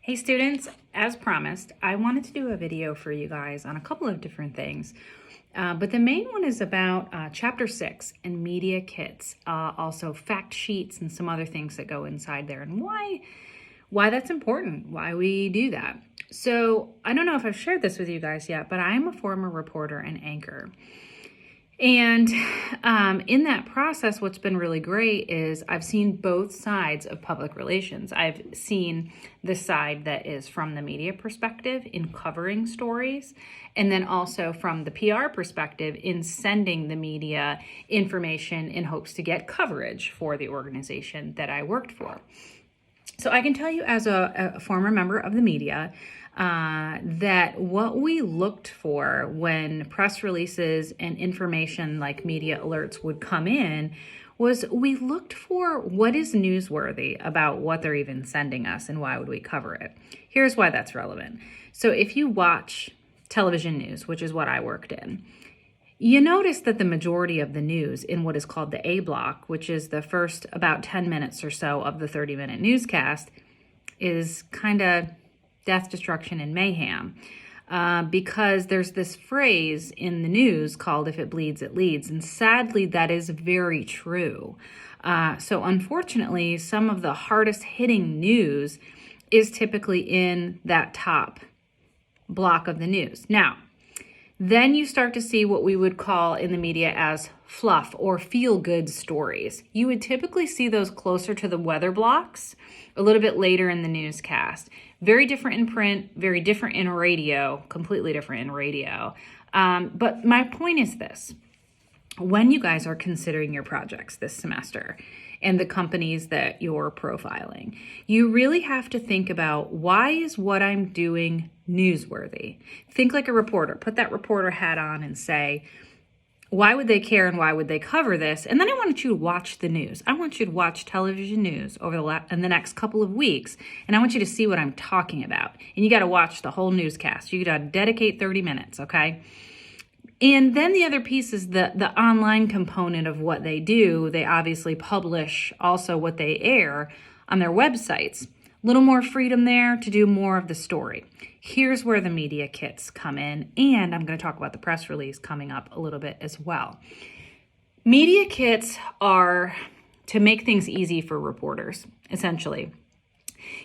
Hey students, as promised, I wanted to do a video for you guys on a couple of different things. But the main one is about chapter 6 and media kits, also fact sheets and some other things that go inside there, and why that's important, why we do that. So I don't know if I've shared this with you guys yet, but I'm a former reporter and anchor. And in that process, what's been really great is I've seen both sides of public relations. I've seen the side that is from the media perspective in covering stories, and then also from the PR perspective in sending the media information in hopes to get coverage for the organization that I worked for. So I can tell you as a former member of the media, that what we looked for when press releases and information like media alerts would come in was we looked for what is newsworthy about what they're even sending us and why would we cover it. Here's why that's relevant. So if you watch television news, which is what I worked in, you notice that the majority of the news in what is called the A block, which is the first about 10 minutes or so of the 30-minute newscast, is kind of death, destruction, and mayhem, because there's this phrase in the news called "if it bleeds, it leads," and sadly, that is very true. So unfortunately, some of the hardest hitting news is typically in that top block of the news. Now, then you start to see what we would call in the media as fluff or feel-good stories. You would typically see those closer to the weather blocks, a little bit later in the newscast. Very different in print, very different in radio, completely different in radio. But my point is this. When you guys are considering your projects this semester and the companies that you're profiling, you really have to think about, why is what I'm doing newsworthy? Think like a reporter. Put that reporter hat on and say, why would they care and why would they cover this? And then I want you to watch the news. I want you to watch television news over in the next couple of weeks, and I want you to see what I'm talking about. And you got to watch the whole newscast. You got to dedicate 30 minutes, okay? And then the other piece is the online component of what they do. They obviously publish also what they air on their websites. A little more freedom there to do more of the story. Here's where the media kits come in, and I'm going to talk about the press release coming up a little bit as well. Media kits are to make things easy for reporters, essentially.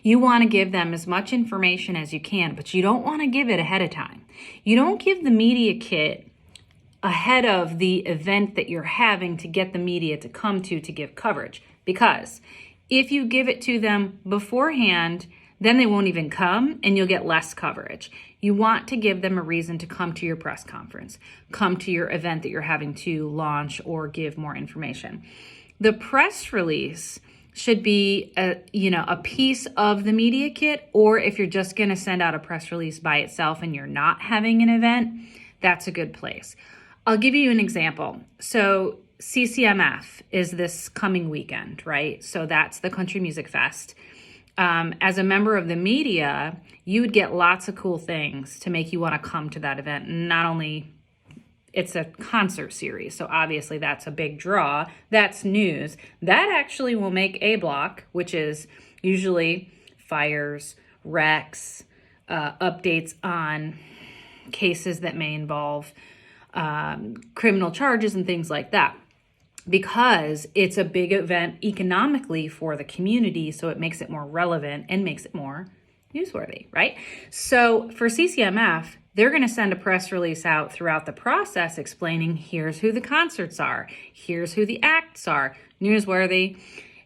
You want to give them as much information as you can, but you don't want to give it ahead of time. You don't give the media kit ahead of the event that you're having to get the media to come to give coverage, because if you give it to them beforehand, then they won't even come and you'll get less coverage. You want to give them a reason to come to your press conference, come to your event that you're having to launch or give more information. The press release should be a piece of the media kit, or if you're just going to send out a press release by itself and you're not having an event, that's a good place. I'll give you an example. So CCMF is this coming weekend, right? So that's the Country Music Fest. As a member of the media, you would get lots of cool things to make you want to come to that event. Not only it's a concert series, so obviously that's a big draw. That's news. That actually will make A block, which is usually fires, wrecks, updates on cases that may involve criminal charges and things like that, because it's a big event economically for the community, so it makes it more relevant and makes it more newsworthy, right? So for CCMF, they're going to send a press release out throughout the process explaining, here's who the concerts are, here's who the acts are, newsworthy.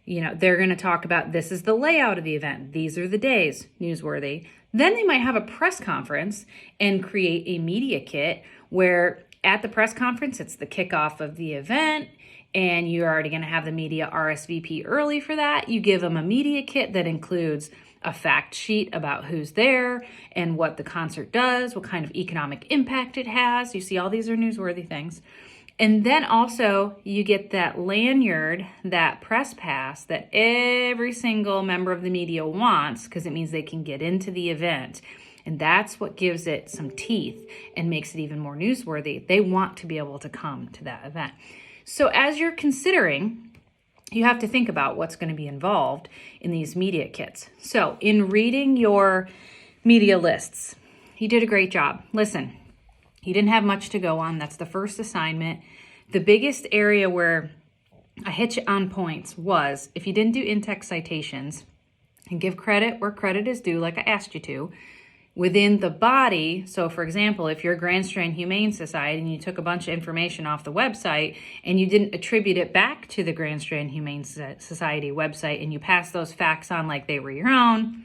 They're going to talk about, this is the layout of the event, these are the days, newsworthy. Then they might have a press conference and create a media kit where at the press conference, it's the kickoff of the event, and you're already going to have the media RSVP early for that. You give them a media kit that includes a fact sheet about who's there and what the concert does, what kind of economic impact it has. You see, all these are newsworthy things. And then also you get that lanyard, that press pass that every single member of the media wants, because it means they can get into the event. And that's what gives it some teeth and makes it even more newsworthy. They want to be able to come to that event. So as you're considering you have to think about what's going to be involved in these media kits. So in reading your media lists, you did a great job. Listen, you didn't have much to go on. That's the first assignment. The biggest area where I hit you on points was if you didn't do in-text citations and give credit where credit is due, like I asked you to, within the body. So for example, if you're a Grand Strand Humane Society and you took a bunch of information off the website and you didn't attribute it back to the Grand Strand Humane Society website and you passed those facts on like they were your own,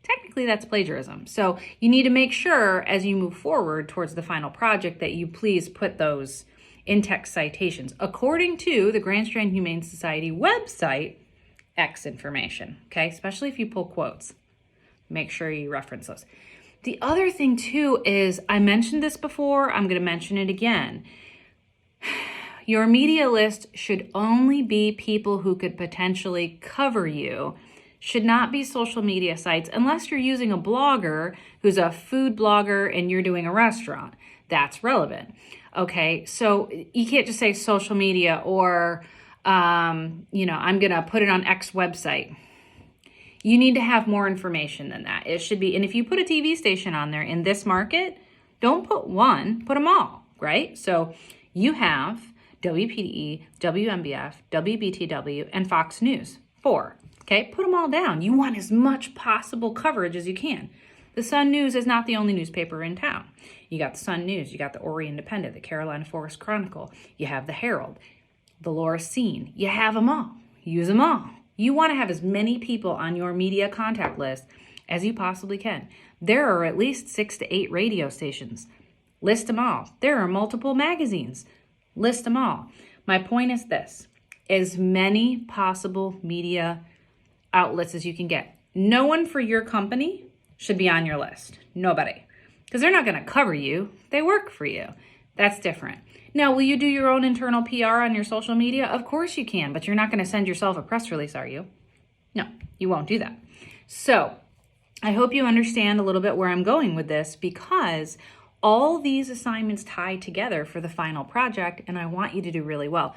technically that's plagiarism. So you need to make sure as you move forward towards the final project that you please put those in-text citations according to the Grand Strand Humane Society website X information, okay? Especially if you pull quotes. Make sure you reference those. The other thing too is, I mentioned this before, I'm going to mention it again. Your media list should only be people who could potentially cover you. Should not be social media sites unless you're using a blogger who's a food blogger and you're doing a restaurant. That's relevant. Okay, so you can't just say social media or, I'm going to put it on X website. You need to have more information than that. It should be, and if you put a TV station on there in this market, don't put one, put them all, right? So you have WPDE, WMBF, WBTW, and Fox News, 4. Okay, put them all down. You want as much possible coverage as you can. The Sun News is not the only newspaper in town. You got the Sun News, you got the Ori Independent, the Carolina Forest Chronicle, you have the Herald, the Laura Scene. You have them all. Use them all. You want to have as many people on your media contact list as you possibly can. There are at least 6 to 8 radio stations. List them all. There are multiple magazines. List them all. My point is this: as many possible media outlets as you can get. No one for your company should be on your list. Nobody. Because they're not going to cover you. They work for you. That's different. Now, will you do your own internal PR on your social media? Of course you can, but you're not going to send yourself a press release, are you? No, you won't do that. So I hope you understand a little bit where I'm going with this, because all these assignments tie together for the final project, and I want you to do really well.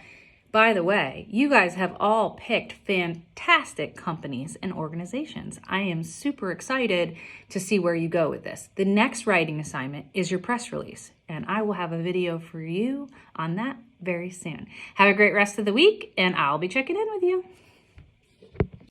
By the way, you guys have all picked fantastic companies and organizations. I am super excited to see where you go with this. The next writing assignment is your press release, and I will have a video for you on that very soon. Have a great rest of the week, and I'll be checking in with you.